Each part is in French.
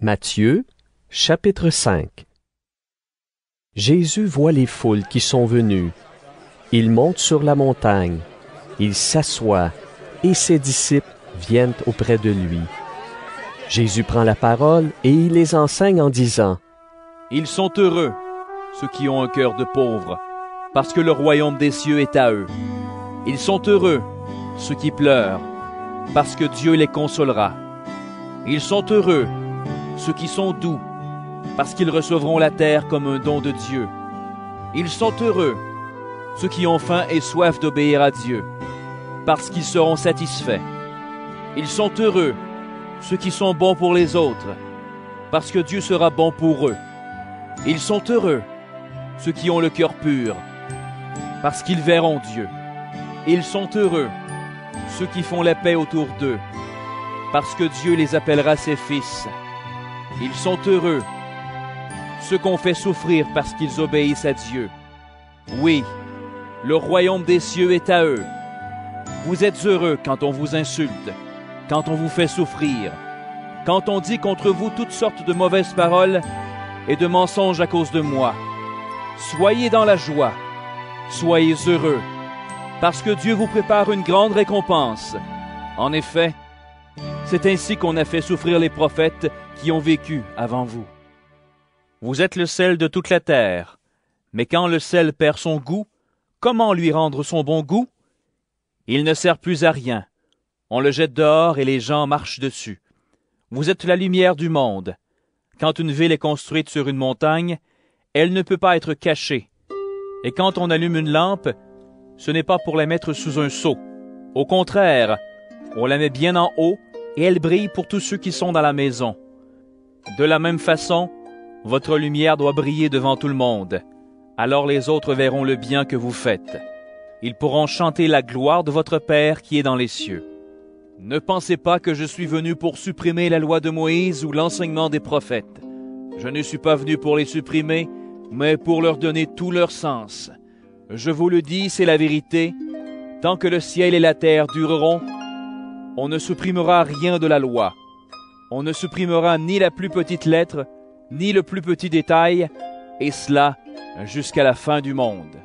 Matthieu, chapitre 5. Jésus voit les foules qui sont venues. Il monte sur la montagne. Il s'assoit, et ses disciples viennent auprès de lui. Jésus prend la parole et il les enseigne en disant: Ils sont heureux, ceux qui ont un cœur de pauvre, parce que le royaume des cieux est à eux. Ils sont heureux, ceux qui pleurent, parce que Dieu les consolera. Ils sont heureux, ceux qui sont doux, parce qu'ils recevront la terre comme un don de Dieu. Ils sont heureux, ceux qui ont faim et soif d'obéir à Dieu, parce qu'ils seront satisfaits. Ils sont heureux, ceux qui sont bons pour les autres, parce que Dieu sera bon pour eux. Ils sont heureux, ceux qui ont le cœur pur, parce qu'ils verront Dieu. Ils sont heureux, ceux qui font la paix autour d'eux, parce que Dieu les appellera ses fils. Ils sont heureux, ceux qu'on fait souffrir parce qu'ils obéissent à Dieu. Oui, le royaume des cieux est à eux. Vous êtes heureux quand on vous insulte, quand on vous fait souffrir, quand on dit contre vous toutes sortes de mauvaises paroles et de mensonges à cause de moi. Soyez dans la joie, soyez heureux, parce que Dieu vous prépare une grande récompense. En effet, c'est ainsi qu'on a fait souffrir les prophètes qui ont vécu avant vous. Vous êtes le sel de toute la terre, mais quand le sel perd son goût, comment lui rendre son bon goût? Il ne sert plus à rien. On le jette dehors et les gens marchent dessus. Vous êtes la lumière du monde. Quand une ville est construite sur une montagne, elle ne peut pas être cachée. Et quand on allume une lampe, ce n'est pas pour la mettre sous un seau. Au contraire, on la met bien en haut et elle brille pour tous ceux qui sont dans la maison. De la même façon, votre lumière doit briller devant tout le monde. Alors les autres verront le bien que vous faites. Ils pourront chanter la gloire de votre Père qui est dans les cieux. Ne pensez pas que je suis venu pour supprimer la loi de Moïse ou l'enseignement des prophètes. Je ne suis pas venu pour les supprimer, mais pour leur donner tout leur sens. Je vous le dis, c'est la vérité. Tant que le ciel et la terre dureront, on ne supprimera rien de la loi. On ne supprimera ni la plus petite lettre, ni le plus petit détail, et cela jusqu'à la fin du monde.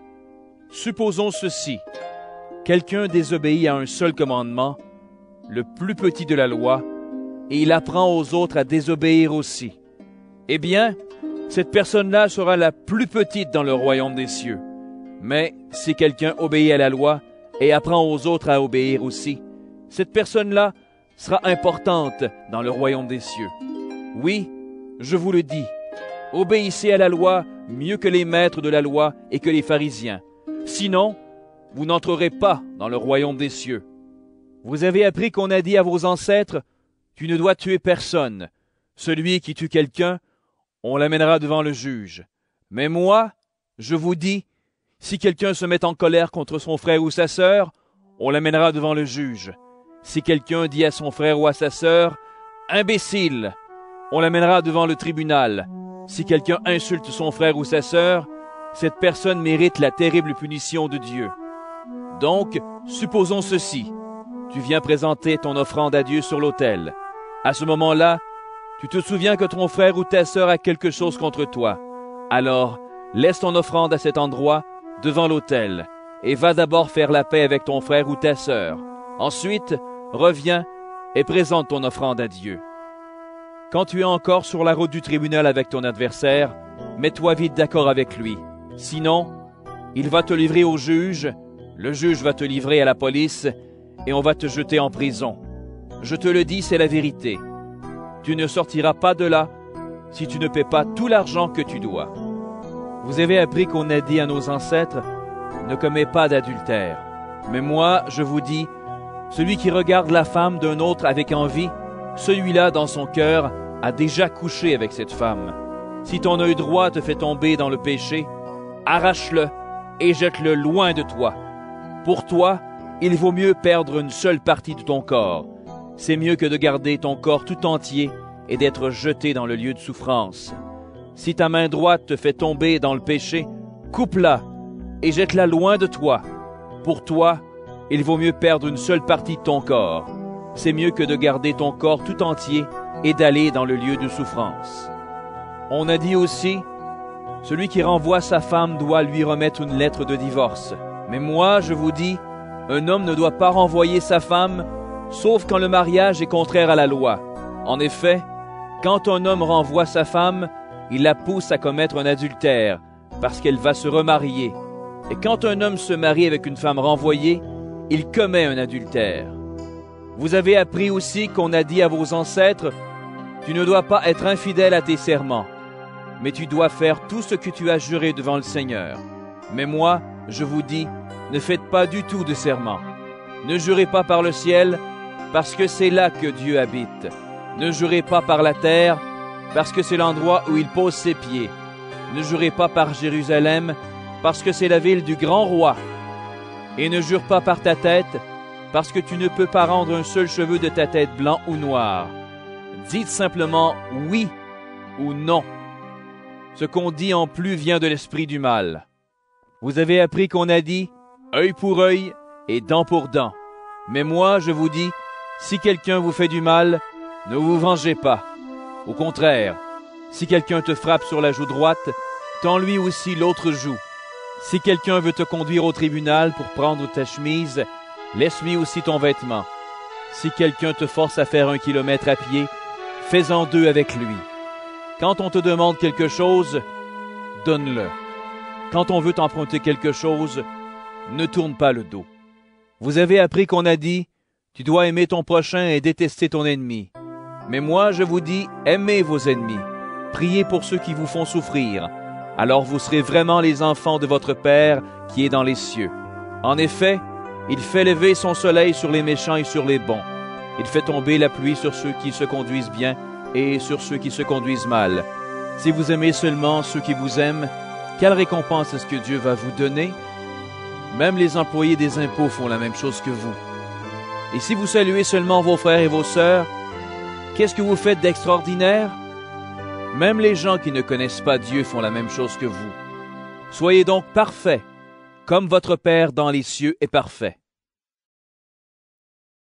Supposons ceci. Quelqu'un désobéit à un seul commandement, le plus petit de la loi, et il apprend aux autres à désobéir aussi. Eh bien, cette personne-là sera la plus petite dans le royaume des cieux. Mais si quelqu'un obéit à la loi et apprend aux autres à obéir aussi, cette personne-là sera importante dans le royaume des cieux. Oui, je vous le dis, obéissez à la loi mieux que les maîtres de la loi et que les pharisiens. Sinon, vous n'entrerez pas dans le royaume des cieux. Vous avez appris qu'on a dit à vos ancêtres, « Tu ne dois tuer personne. Celui qui tue quelqu'un, on l'amènera devant le juge. » Mais moi, je vous dis, si quelqu'un se met en colère contre son frère ou sa sœur, on l'amènera devant le juge. Si quelqu'un dit à son frère ou à sa sœur, « Imbécile !» on l'amènera devant le tribunal. Si quelqu'un insulte son frère ou sa sœur, cette personne mérite la terrible punition de Dieu. Donc, supposons ceci. Tu viens présenter ton offrande à Dieu sur l'autel. À ce moment-là, tu te souviens que ton frère ou ta sœur a quelque chose contre toi. Alors, laisse ton offrande à cet endroit, devant l'autel, et va d'abord faire la paix avec ton frère ou ta sœur. Ensuite, reviens et présente ton offrande à Dieu. Quand tu es encore sur la route du tribunal avec ton adversaire, mets-toi vite d'accord avec lui. Sinon, il va te livrer au juge, le juge va te livrer à la police, et on va te jeter en prison. Je te le dis, c'est la vérité. Tu ne sortiras pas de là si tu ne paies pas tout l'argent que tu dois. Vous avez appris qu'on a dit à nos ancêtres, « Ne commets pas d'adultère. » Mais moi, je vous dis, celui qui regarde la femme d'un autre avec envie, celui-là, dans son cœur, a déjà couché avec cette femme. Si ton œil droit te fait tomber dans le péché, arrache-le et jette-le loin de toi. Pour toi, il vaut mieux perdre une seule partie de ton corps. C'est mieux que de garder ton corps tout entier et d'être jeté dans le lieu de souffrance. Si ta main droite te fait tomber dans le péché, coupe-la et jette-la loin de toi. Pour toi, il vaut mieux perdre une seule partie de ton corps. C'est mieux que de garder ton corps tout entier et d'aller dans le lieu de souffrance. On a dit aussi, celui qui renvoie sa femme doit lui remettre une lettre de divorce. Mais moi, je vous dis, un homme ne doit pas renvoyer sa femme, sauf quand le mariage est contraire à la loi. En effet, quand un homme renvoie sa femme, il la pousse à commettre un adultère, parce qu'elle va se remarier. Et quand un homme se marie avec une femme renvoyée, il commet un adultère. Vous avez appris aussi qu'on a dit à vos ancêtres, « Tu ne dois pas être infidèle à tes serments, mais tu dois faire tout ce que tu as juré devant le Seigneur. » Mais moi, je vous dis, ne faites pas du tout de serment. Ne jurez pas par le ciel, parce que c'est là que Dieu habite. Ne jurez pas par la terre, parce que c'est l'endroit où il pose ses pieds. Ne jurez pas par Jérusalem, parce que c'est la ville du grand roi. Et ne jure pas par ta tête, parce que tu ne peux pas rendre un seul cheveu de ta tête blanc ou noir. Dites simplement oui ou non. Ce qu'on dit en plus vient de l'esprit du mal. Vous avez appris qu'on a dit œil pour œil et dent pour dent. Mais moi, je vous dis, si quelqu'un vous fait du mal, ne vous vengez pas. Au contraire, si quelqu'un te frappe sur la joue droite, tends-lui aussi l'autre joue. Si quelqu'un veut te conduire au tribunal pour prendre ta chemise, laisse-lui aussi ton vêtement. Si quelqu'un te force à faire 1 kilomètre à pied, fais-en 2 avec lui. Quand on te demande quelque chose, donne-le. Quand on veut t'emprunter quelque chose, ne tourne pas le dos. Vous avez appris qu'on a dit, tu dois aimer ton prochain et détester ton ennemi. Mais moi, je vous dis, aimez vos ennemis. Priez pour ceux qui vous font souffrir. Alors vous serez vraiment les enfants de votre Père qui est dans les cieux. En effet, il fait lever son soleil sur les méchants et sur les bons. Il fait tomber la pluie sur ceux qui se conduisent bien et sur ceux qui se conduisent mal. Si vous aimez seulement ceux qui vous aiment, quelle récompense est-ce que Dieu va vous donner? Même les employés des impôts font la même chose que vous. Et si vous saluez seulement vos frères et vos sœurs, qu'est-ce que vous faites d'extraordinaire? Même les gens qui ne connaissent pas Dieu font la même chose que vous. Soyez donc parfaits, comme votre Père dans les cieux est parfait.